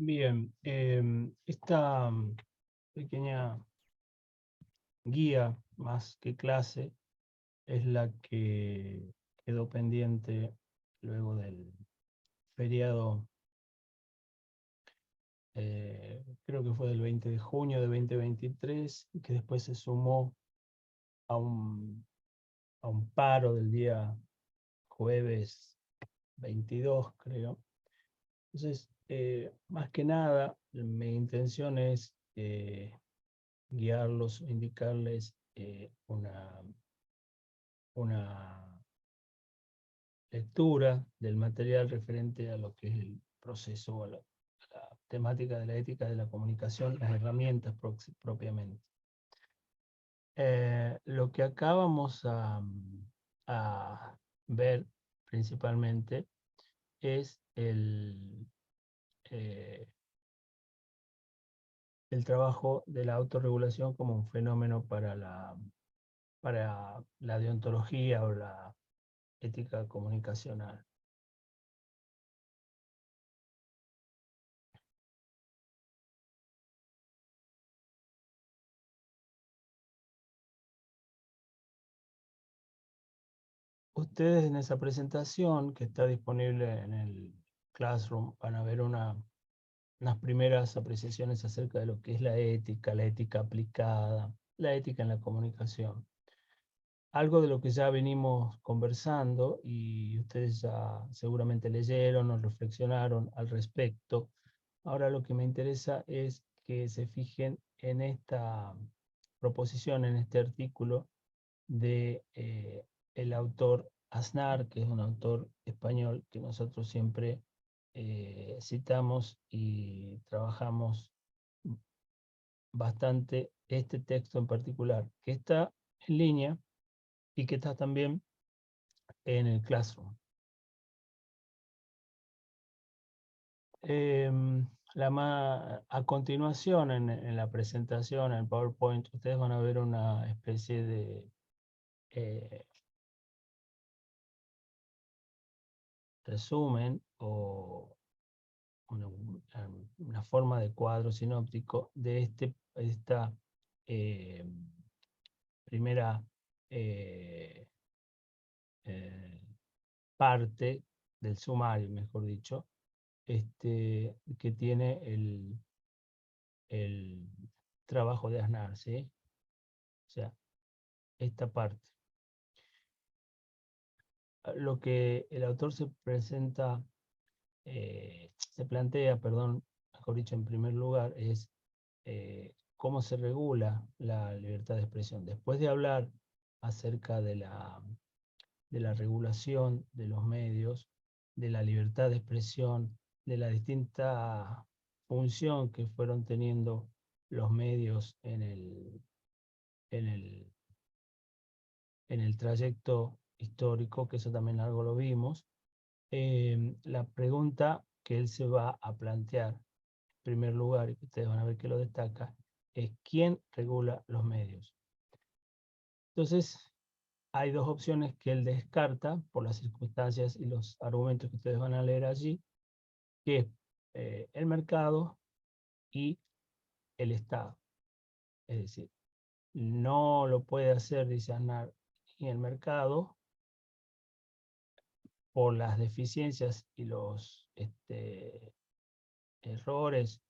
Bien, esta pequeña guía, más que clase, es la que quedó pendiente luego del feriado, creo que fue del 20 de junio de 2023, y que después se sumó a a un paro del día jueves 22, creo. Entonces, más que nada, mi intención es guiarlos, indicarles una lectura del material referente a lo que es el proceso, a la temática de la ética de la comunicación, las herramientas propiamente. Lo que acá vamos a ver principalmente es eh, el trabajo de la autorregulación como un fenómeno para la deontología o la ética comunicacional. Ustedes en esa presentación que está disponible en el Classroom van a ver unas primeras apreciaciones acerca de lo que es la ética aplicada, la ética en la comunicación. Algo de lo que ya venimos conversando y ustedes ya seguramente leyeron o reflexionaron al respecto. Ahora lo que me interesa es que se fijen en esta proposición, en este artículo de el autor Aznar, que es un autor español que nosotros siempre citamos y trabajamos bastante este texto en particular, que está en línea y que está también en el Classroom. A continuación, en la presentación, en PowerPoint, ustedes van a ver una especie de resumen o una forma de cuadro sinóptico de esta eh, primera eh, eh, parte del sumario, mejor dicho, que tiene el trabajo de Aznar, ¿sí? O sea, esta parte. Lo que el autor se plantea, perdón, mejor dicho, en primer lugar, es cómo se regula la libertad de expresión. Después de hablar acerca de la regulación de los medios, de la libertad de expresión, de la distinta función que fueron teniendo los medios en el, en el trayecto histórico, que eso también algo lo vimos, la pregunta que él se va a plantear en primer lugar, y que ustedes van a ver que lo destaca, es ¿quién regula los medios? Entonces, hay dos opciones que él descarta por las circunstancias y los argumentos que ustedes van a leer allí, que es el mercado y el Estado. Es decir, no lo puede hacer, dice Aznar, ni el mercado por las deficiencias y los errores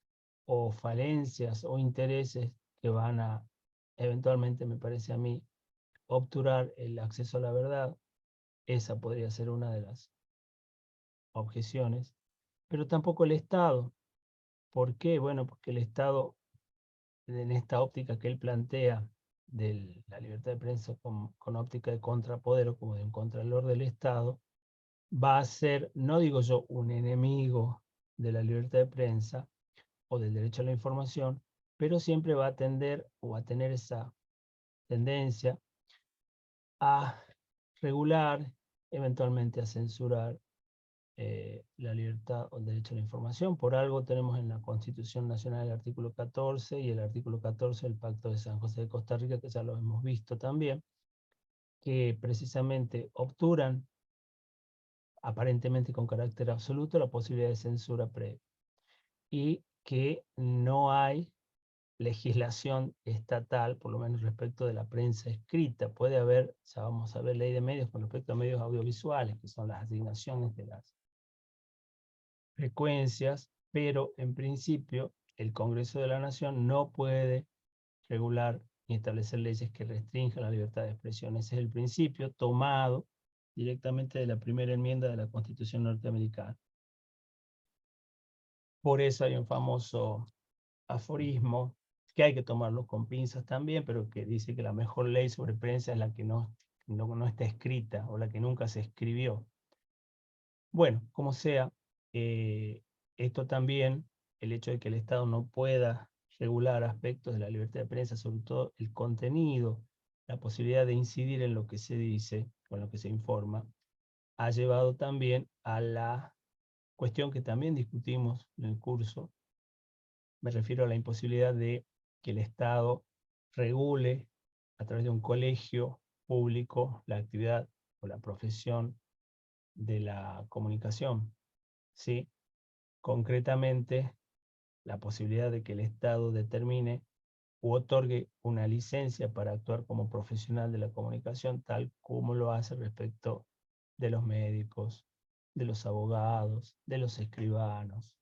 o falencias o intereses que van a eventualmente, me parece a mí, obturar el acceso a la verdad. Esa podría ser una de las objeciones, pero tampoco el Estado. ¿Por qué? Bueno, porque el Estado, en esta óptica que él plantea de la libertad de prensa con óptica de contrapoder o como de un contralor del Estado, va a ser, no digo yo, un enemigo de la libertad de prensa o del derecho a la información, pero siempre va a tender o a tener esa tendencia a regular, eventualmente a censurar la libertad o el derecho a la información. Por algo tenemos en la Constitución Nacional el artículo 14 y el artículo 14 del Pacto de San José de Costa Rica, que ya lo hemos visto también, que precisamente obturan, aparentemente con carácter absoluto, la posibilidad de censura previa. y que no hay legislación estatal, por lo menos respecto de la prensa escrita. Puede haber, ya vamos a ver, ley de medios con respecto a medios audiovisuales, que son las asignaciones de las frecuencias, pero en principio el Congreso de la Nación no puede regular ni establecer leyes que restrinjan la libertad de expresión. Ese es el principio tomado directamente de la primera enmienda de la Constitución norteamericana. Por eso hay un famoso aforismo que hay que tomarlo con pinzas también, pero que dice que la mejor ley sobre prensa es la que no está escrita o la que nunca se escribió. Bueno, como sea, esto también, el hecho de que el Estado no pueda regular aspectos de la libertad de prensa, sobre todo el contenido, la posibilidad de incidir en lo que se dice, o en lo que se informa, ha llevado también a la cuestión que también discutimos en el curso. Me refiero a la imposibilidad de que el Estado regule a través de un colegio público la actividad o la profesión de la comunicación, ¿sí? Concretamente, la posibilidad de que el Estado determine u otorgue una licencia para actuar como profesional de la comunicación, tal como lo hace respecto de los médicos, de los abogados, de los escribanos,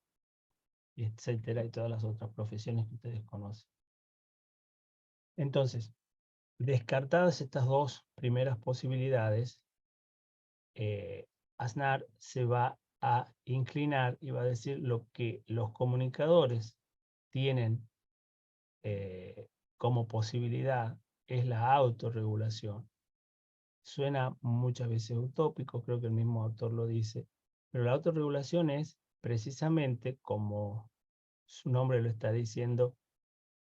etcétera, y todas las otras profesiones que ustedes conocen. Entonces, descartadas estas dos primeras posibilidades, Aznar se va a inclinar y va a decir lo que los comunicadores tienen como posibilidad es la autorregulación. Suena muchas veces utópico, creo que el mismo autor lo dice, pero la autorregulación es precisamente, como su nombre lo está diciendo,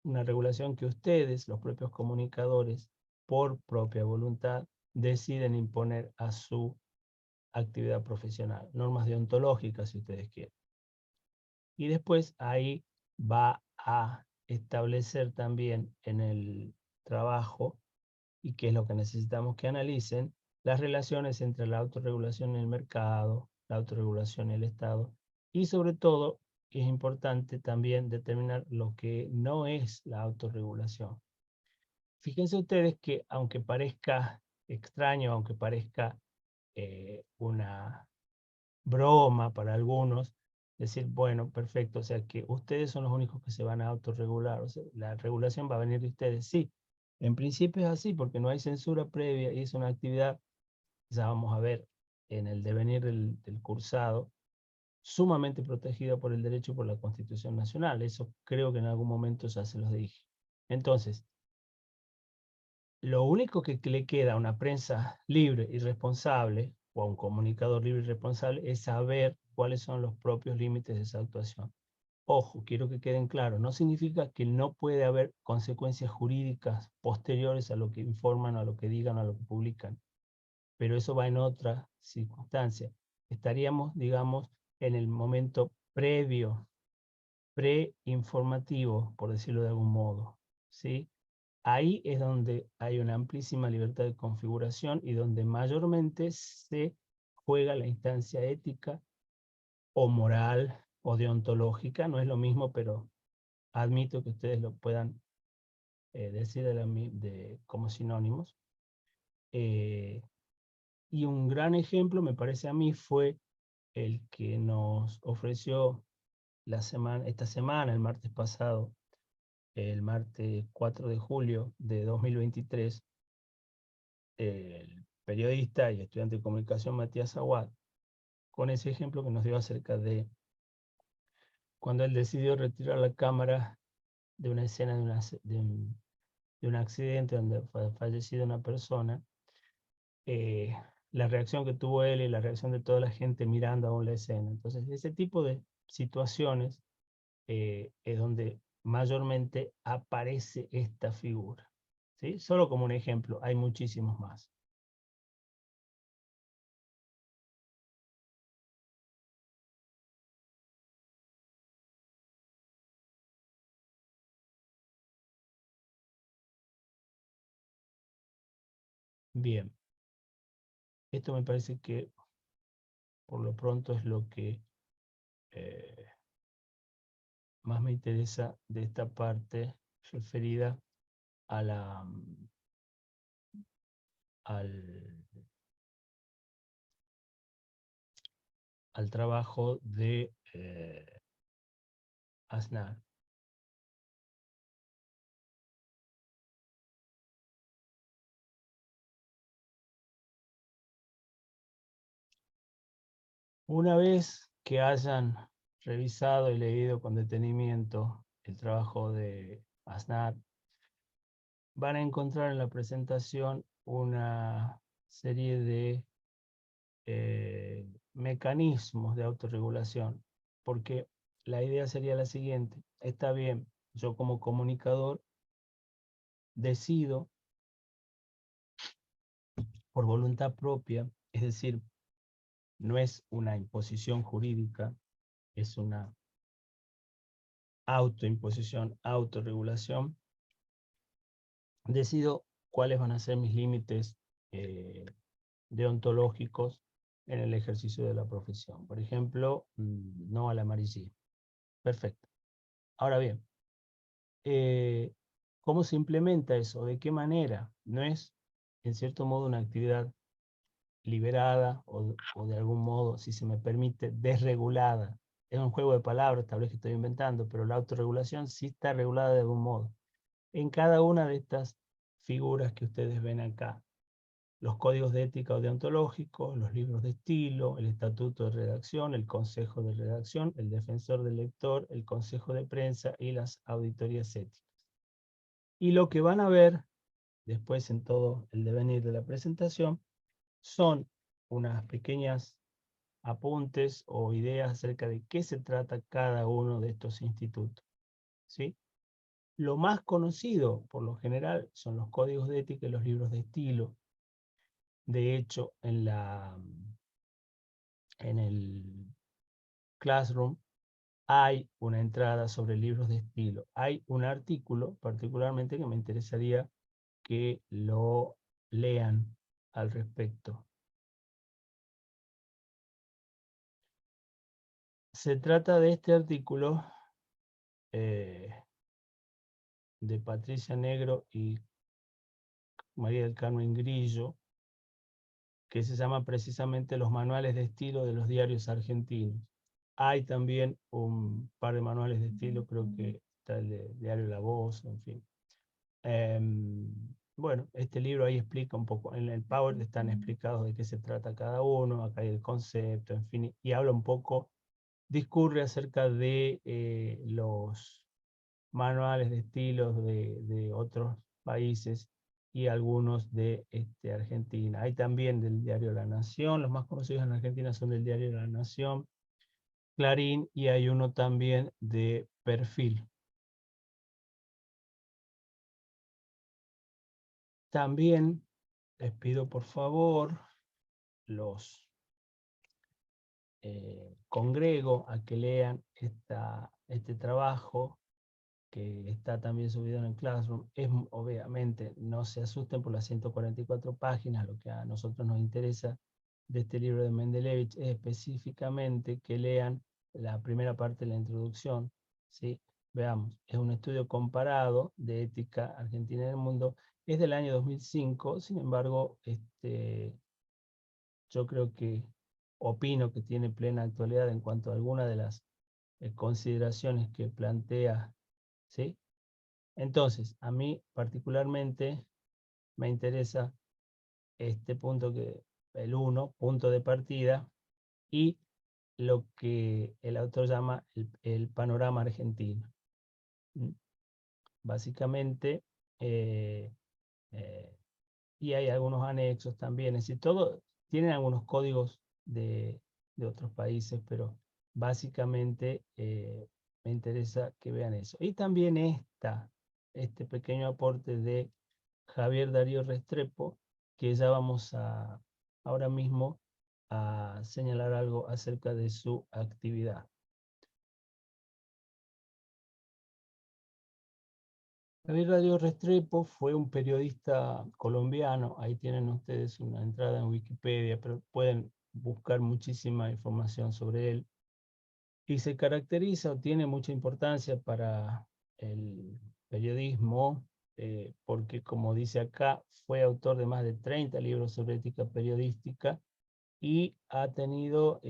una regulación que ustedes, los propios comunicadores, por propia voluntad, deciden imponer a su actividad profesional, normas deontológicas si ustedes quieren. Y después ahí va a establecer también en el trabajo, y que es lo que necesitamos que analicen, las relaciones entre la autorregulación en el mercado, la autorregulación en el Estado, y sobre todo es importante también determinar lo que no es la autorregulación. Fíjense ustedes que aunque parezca extraño, aunque parezca una broma para algunos, decir, bueno, perfecto, o sea que ustedes son los únicos que se van a autorregular, o sea, la regulación va a venir de ustedes. Sí, en principio es así, porque no hay censura previa y es una actividad, ya vamos a ver en el devenir del cursado, sumamente protegida por el derecho y por la Constitución Nacional. Eso creo que en algún momento ya se los dije. Entonces, lo único que le queda a una prensa libre y responsable, o a un comunicador libre y responsable, es saber cuáles son los propios límites de esa actuación. Ojo, quiero que queden claros, no significa que no puede haber consecuencias jurídicas posteriores a lo que informan, a lo que digan, a lo que publican, pero eso va en otra circunstancia. Estaríamos, digamos, en el momento previo, preinformativo, por decirlo de algún modo, ¿sí? Ahí es donde hay una amplísima libertad de configuración y donde mayormente se juega la instancia ética o moral o deontológica. No es lo mismo, pero admito que ustedes lo puedan decir como sinónimos. Eh, y un gran ejemplo, me parece a mí, fue el que nos ofreció esta semana, el martes pasado, el martes 4 de julio de 2023, el periodista y estudiante de comunicación Matías Aguad, con ese ejemplo que nos dio acerca de cuando él decidió retirar la cámara de una escena de un accidente donde fue fallecida una persona, eh, la reacción que tuvo él y la reacción de toda la gente mirando aún la escena. Entonces, ese tipo de situaciones es donde mayormente aparece esta figura. ¿Sí? Solo como un ejemplo, hay muchísimos más. Bien, esto me parece que por lo pronto es lo que eh, más me interesa de esta parte referida a al, al trabajo de Aznar. Una vez que hayan revisado y leído con detenimiento el trabajo de Aznar, van a encontrar en la presentación una serie de mecanismos de autorregulación, porque la idea sería la siguiente: está bien, yo como comunicador decido por voluntad propia, es decir, no es una imposición jurídica, es una autoimposición, autorregulación. Decido cuáles van a ser mis límites eh, deontológicos en el ejercicio de la profesión. Por ejemplo, no al amarillismo. Perfecto. Ahora bien, ¿cómo se implementa eso? ¿De qué manera? No es, en cierto modo, una actividad liberada o de algún modo, si se me permite, desregulada. Es un juego de palabras, tal vez que estoy inventando, pero la autorregulación sí está regulada de algún modo. En cada una de estas figuras que ustedes ven acá, los códigos de ética o deontológicos, los libros de estilo, el estatuto de redacción, el consejo de redacción, el defensor del lector, el consejo de prensa y las auditorías éticas. Y lo que van a ver después en todo el devenir de la presentación son unas pequeñas apuntes o ideas acerca de qué se trata cada uno de estos institutos, ¿sí? Lo más conocido, por lo general, son los códigos de ética y los libros de estilo. De hecho, en el Classroom hay una entrada sobre libros de estilo. Hay un artículo particularmente que me interesaría que lo lean al respecto. Se trata de este artículo eh, de Patricia Negro y María del Carmen Grillo, que se llama precisamente Los manuales de estilo de los diarios argentinos. Hay también un par de manuales de estilo, creo que está el de Diario La Voz, en fin. Bueno, este libro ahí explica un poco, en el Power están explicados de qué se trata cada uno, acá hay el concepto, en fin, y habla un poco, discurre acerca de los manuales de estilos de otros países y algunos de Argentina. Hay también del diario La Nación, los más conocidos en Argentina son del diario La Nación, Clarín, y hay uno también de Perfil. También les pido por favor, los congrego a que lean este trabajo que está también subido en el Classroom. Obviamente, no se asusten por las 144 páginas, lo que a nosotros nos interesa de este libro de Mendelevich es específicamente que lean la primera parte de la introducción, ¿sí? Veamos, es un estudio comparado de ética argentina en el mundo, es del año 2005, sin embargo, yo creo que opino que tiene plena actualidad en cuanto a alguna de las consideraciones que plantea, ¿sí? Entonces, a mí particularmente me interesa este punto el 1, punto de partida, y lo que el autor llama el panorama argentino. Básicamente, eh, eh, y hay algunos anexos también, es decir, todo, tienen algunos códigos de otros países, pero básicamente me interesa que vean eso. Y también este pequeño aporte de Javier Darío Restrepo, que ya vamos ahora mismo a señalar algo acerca de su actividad. Javier Darío Restrepo fue un periodista colombiano, ahí tienen ustedes una entrada en Wikipedia, pero pueden buscar muchísima información sobre él. y se caracteriza o tiene mucha importancia para el periodismo, porque como dice acá, fue autor de más de 30 libros sobre ética periodística y ha tenido,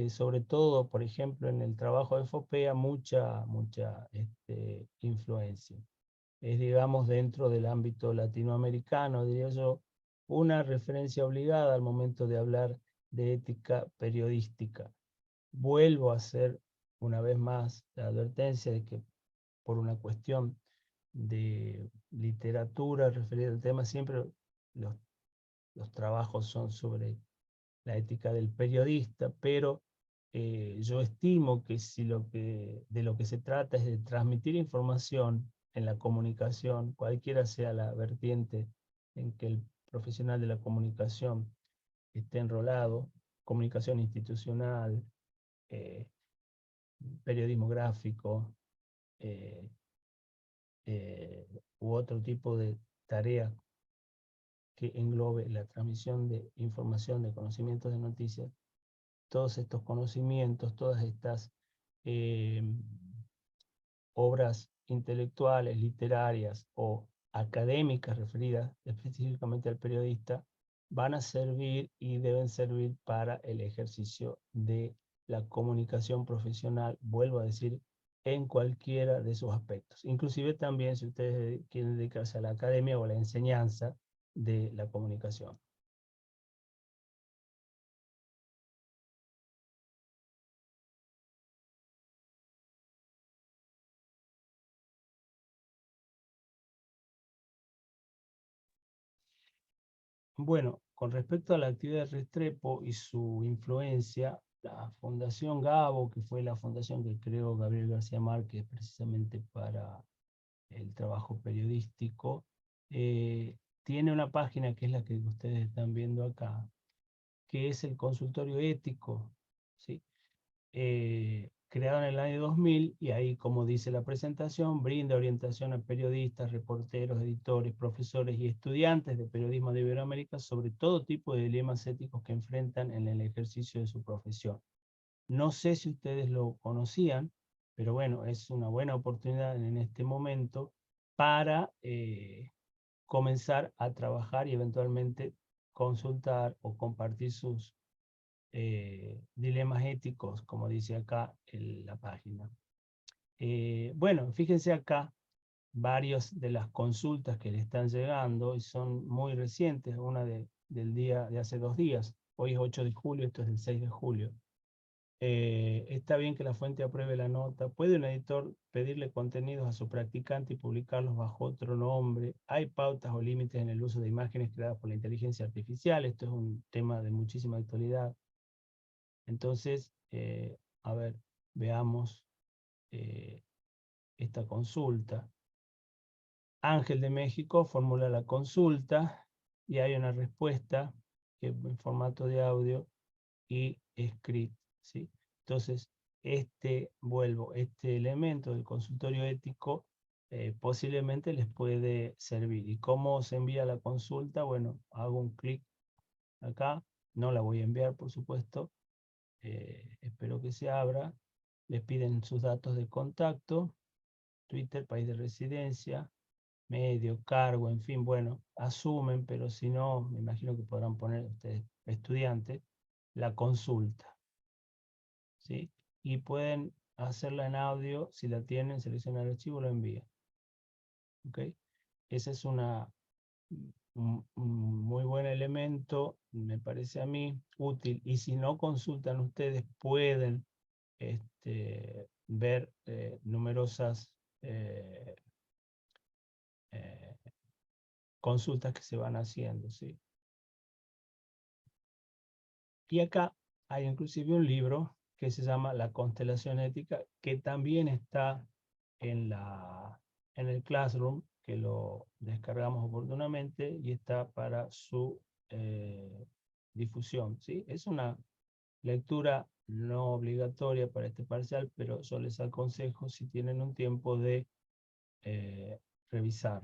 sobre todo, por ejemplo, en el trabajo de FOPEA, mucha influencia. Es, digamos, dentro del ámbito latinoamericano, diría yo, una referencia obligada al momento de hablar de ética periodística. Vuelvo a hacer una vez más la advertencia de que por una cuestión de literatura referida al tema, siempre los, los trabajos son sobre la ética del periodista, pero yo estimo que si de lo que se trata es de transmitir información en la comunicación, cualquiera sea la vertiente en que el profesional de la comunicación esté enrolado, comunicación institucional, eh, periodismo gráfico, eh, u otro tipo de tarea que englobe la transmisión de información, de conocimientos, de noticias, todos estos conocimientos, todas estas eh, obras intelectuales, literarias o académicas referidas específicamente al periodista, van a servir y deben servir para el ejercicio de la comunicación profesional, vuelvo a decir, en cualquiera de sus aspectos. Inclusive también si ustedes quieren dedicarse a la academia o a la enseñanza de la comunicación. Bueno, con respecto a la actividad de Restrepo y su influencia, la Fundación Gabo, que fue la fundación que creó Gabriel García Márquez precisamente para el trabajo periodístico, tiene una página que es la que ustedes están viendo acá, que es el consultorio ético, ¿sí? Creado en el año 2000 y ahí, como dice la presentación, brinda orientación a periodistas, reporteros, editores, profesores y estudiantes de periodismo de Iberoamérica sobre todo tipo de dilemas éticos que enfrentan en el ejercicio de su profesión. No sé si ustedes lo conocían, pero bueno, es una buena oportunidad en este momento para comenzar a trabajar y eventualmente consultar o compartir sus dilemas éticos, como dice acá en la página. Bueno, fíjense acá varias de las consultas que le están llegando y son muy recientes, una del día de hace 2 días, hoy es 8 de julio, esto es del 6 de julio. Está bien que la fuente apruebe la nota. ¿Puede un editor pedirle contenidos a su practicante y publicarlos bajo otro nombre? ¿Hay pautas o límites en el uso de imágenes creadas por la inteligencia artificial? Esto es un tema de muchísima actualidad. Entonces, a ver, veamos eh, esta consulta. Ángel de México formula la consulta y hay una respuesta que en formato de audio y escrito, ¿sí? Entonces, este elemento del consultorio ético posiblemente les puede servir. ¿Y cómo se envía la consulta? Bueno, hago un clic acá, no la voy a enviar, por supuesto, espero que se abra, les piden sus datos de contacto, Twitter, país de residencia, medio, cargo, en fin, bueno, asumen, pero si no, me imagino que podrán poner ustedes estudiante, la consulta, ¿sí? Y pueden hacerla en audio, si la tienen, seleccionar el archivo, lo envían, ¿ok? Ese es un muy buen elemento, me parece a mí, útil, y si no consultan ustedes, pueden ver numerosas eh, eh, consultas que se van haciendo, ¿sí? Y acá hay inclusive un libro que se llama La constelación ética, que también está en el Classroom, que lo descargamos oportunamente y está para su difusión, ¿sí? Es una lectura no obligatoria para este parcial, pero yo les aconsejo si tienen un tiempo de revisar.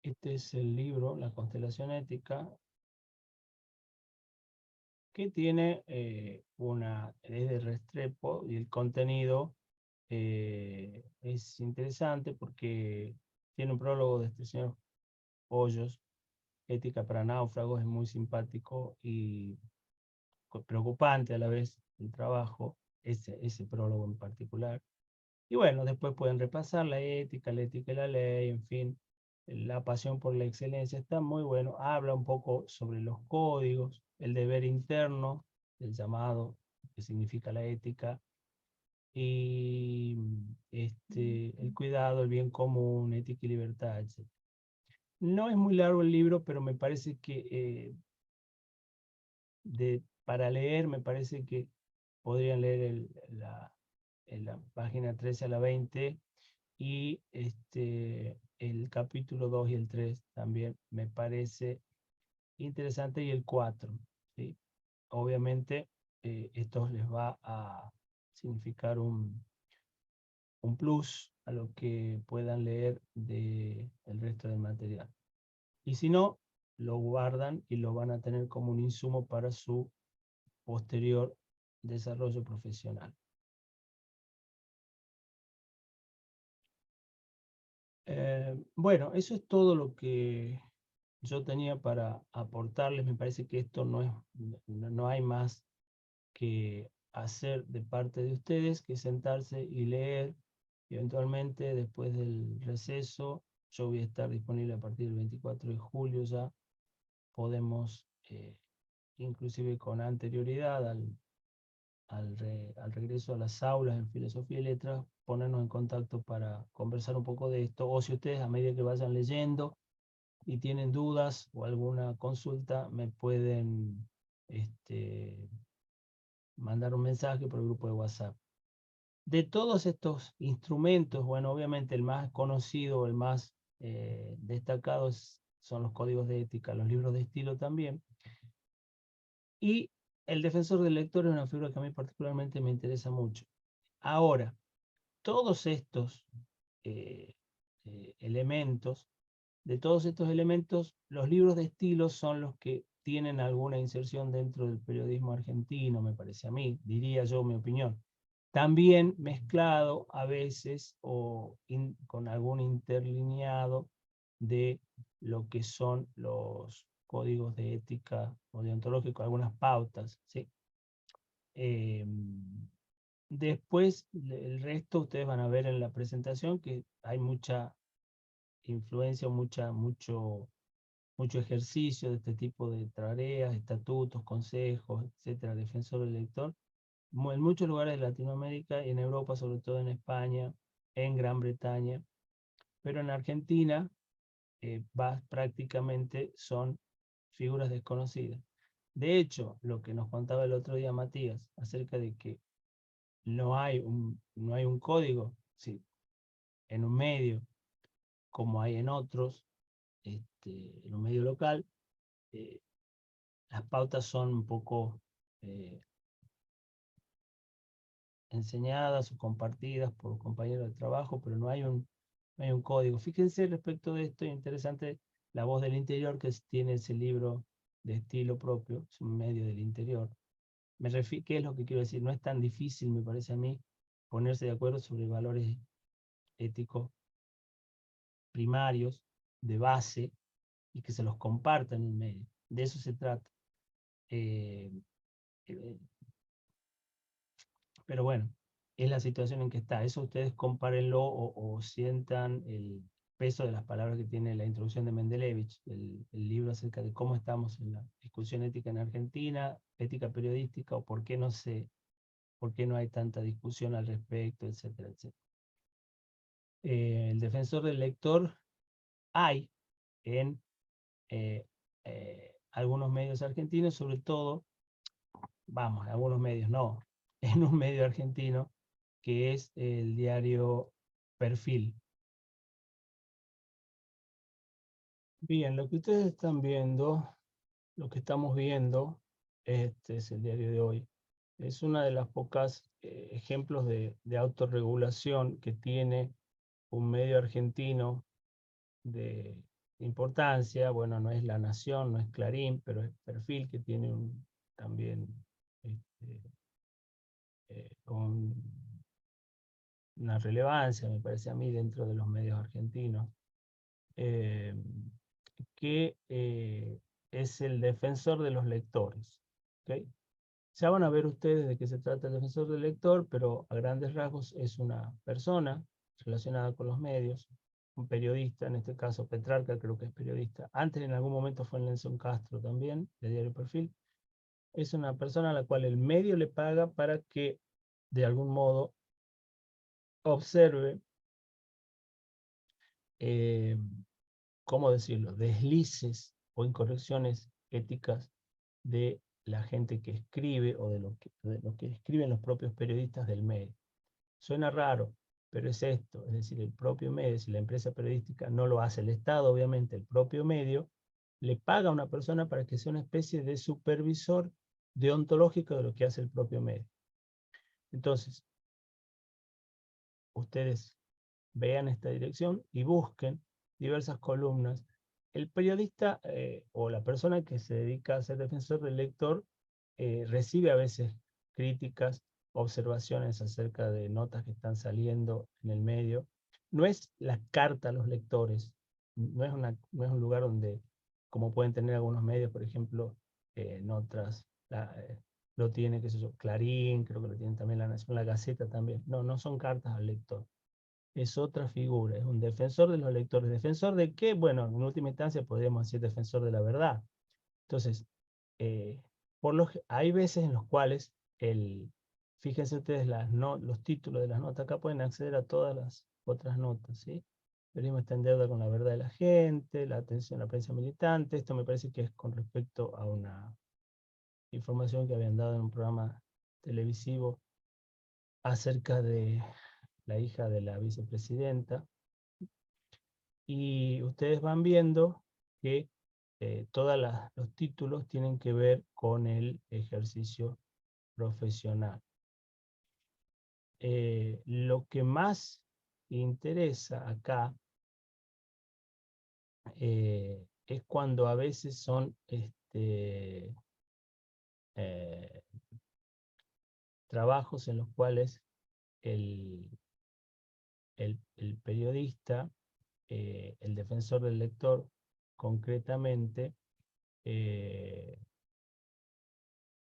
Este es el libro, La Constelación Ética, que tiene es de Restrepo y el contenido es interesante porque tiene un prólogo de este señor Hoyos, Ética para náufragos, es muy simpático y preocupante a la vez el trabajo, ese prólogo en particular. Y bueno, después pueden repasar la ética y la ley, en fin, la pasión por la excelencia está muy bueno. Habla un poco sobre los códigos, el deber interno, el llamado, que significa la ética, y el cuidado, el bien común, ética y libertad, etc. No es muy largo el libro, pero me parece que para leer, me parece que podrían leer en la página 13 a la 20 y el capítulo 2 y el 3 también me parece interesante y el 4, ¿sí? Obviamente esto les va a significar un plus a lo que puedan leer del resto del material. Y si no, lo guardan y lo van a tener como un insumo para su posterior desarrollo profesional. Bueno, eso es todo lo que yo tenía para aportarles. Me parece que esto no hay más que hacer de parte de ustedes que sentarse y leer. Eventualmente, después del receso, yo voy a estar disponible a partir del 24 de julio ya. Podemos, inclusive con anterioridad al regreso a las aulas en Filosofía y Letras, ponernos en contacto para conversar un poco de esto, o si ustedes a medida que vayan leyendo y tienen dudas o alguna consulta, me pueden mandar un mensaje por el grupo de WhatsApp. De todos estos instrumentos, bueno, obviamente el más conocido, el más destacado son los códigos de ética, los libros de estilo también, y el defensor del lector es una figura que a mí particularmente me interesa mucho. Ahora, todos estos eh, elementos, de todos estos elementos, los libros de estilo son los que tienen alguna inserción dentro del periodismo argentino, me parece a mí, diría yo mi opinión. También mezclado a veces o con algún interlineado de lo que son los códigos de ética o deontológico, algunas pautas, ¿sí? Eh, Después, el resto ustedes van a ver en la presentación que hay mucha influencia, mucho ejercicio de este tipo de tareas, estatutos, consejos, etcétera, defensor del lector, en muchos lugares de Latinoamérica y en Europa, sobre todo en España, en Gran Bretaña, pero en Argentina prácticamente son figuras desconocidas. De hecho, lo que nos contaba el otro día Matías acerca de que no hay un código, sí, en un medio como hay en otros, en un medio local, eh, las pautas son un poco eh, enseñadas o compartidas por compañeros de trabajo, pero no hay un código. Fíjense respecto de esto, es interesante La Voz del Interior, que tiene ese libro de estilo propio, es un medio del interior. ¿Qué es lo que quiero decir? No es tan difícil, me parece a mí, ponerse de acuerdo sobre valores éticos primarios, de base, y que se los compartan en el medio. De eso se trata. Eh, eh, pero bueno, es la situación en que está. Eso ustedes compárenlo o sientan el peso de las palabras que tiene la introducción de Mendelevich, el libro acerca de cómo estamos en la discusión ética en Argentina, ética periodística, o por qué no hay tanta discusión al respecto, etcétera, etcétera. El defensor del lector hay en algunos medios argentinos, sobre todo, vamos, algunos medios no, en un medio argentino que es el diario Perfil. Bien, lo que ustedes están viendo, lo que estamos viendo, este es el diario de hoy. Es una de las pocas ejemplos de autorregulación que tiene un medio argentino de importancia, bueno, no es La Nación, no es Clarín, pero es Perfil, que tiene también este, con una relevancia, me parece a mí, dentro de los medios argentinos, eh, que es el defensor de los lectores. ¿Okay? Ya van a ver ustedes de qué se trata el defensor del lector, pero a grandes rasgos es una persona relacionada con los medios, un periodista, en este caso Petrarca, creo que es periodista. Antes en algún momento fue Nelson Castro también, de Diario Perfil. Es una persona a la cual el medio le paga para que de algún modo observe, eh, ¿cómo decirlo?, deslices o incorrecciones éticas de la gente que escribe o de lo que escriben los propios periodistas del medio. Suena raro, pero es esto, es decir, el propio medio, si la empresa periodística no lo hace el Estado, obviamente el propio medio, le paga a una persona para que sea una especie de supervisor deontológico de lo que hace el propio medio. Entonces, ustedes vean esta dirección y busquen diversas columnas. El periodista o la persona que se dedica a ser defensor del lector recibe a veces críticas, observaciones acerca de notas que están saliendo en el medio. No es la carta a los lectores, no es un lugar donde, como pueden tener algunos medios, por ejemplo, notas, lo tiene, qué sé yo, Clarín, creo que lo tiene también La Nación, La Gaceta también. No, no son cartas al lector. Es otra figura, es un defensor de los lectores. ¿Defensor de qué? Bueno, en última instancia podríamos decir defensor de la verdad. Entonces, eh, hay veces en los cuales, fíjense ustedes los títulos de las notas, acá pueden acceder a todas las otras notas, ¿sí? El periodismo está en deuda con la verdad de la gente, la atención a la prensa militante. Esto me parece que es con respecto a una información que habían dado en un programa televisivo acerca de la hija de la vicepresidenta. Y ustedes van viendo que todos los títulos tienen que ver con el ejercicio profesional. Lo que más interesa acá es cuando a veces son eh, trabajos en los cuales el, el periodista, el defensor del lector concretamente, eh,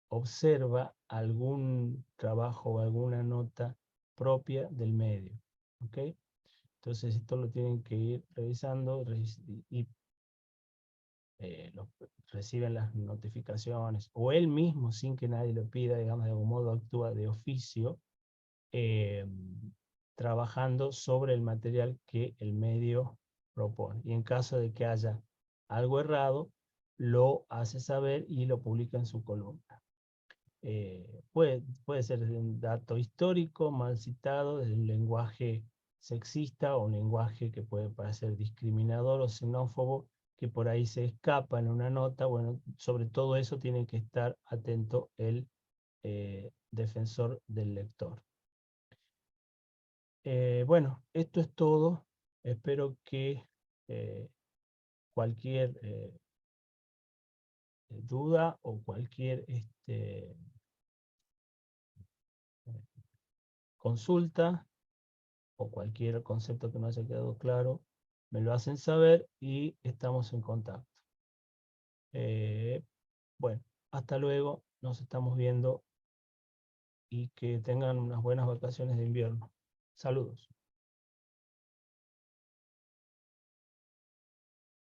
observa algún trabajo o alguna nota propia del medio. ¿Ok? Entonces esto lo tienen que ir revisando y reciben las notificaciones o él mismo sin que nadie lo pida, digamos, de algún modo actúa de oficio, eh, trabajando sobre el material que el medio propone. Y en caso de que haya algo errado, lo hace saber y lo publica en su columna. Puede ser desde un dato histórico mal citado, desde un lenguaje sexista o un lenguaje que puede parecer discriminador o xenófobo, que por ahí se escapa en una nota. Bueno, sobre todo eso tiene que estar atento el defensor del lector. Bueno, esto es todo. Espero que cualquier duda o cualquier consulta o cualquier concepto que no haya quedado claro, me lo hacen saber y estamos en contacto. Bueno, hasta luego, nos estamos viendo y que tengan unas buenas vacaciones de invierno. Saludos.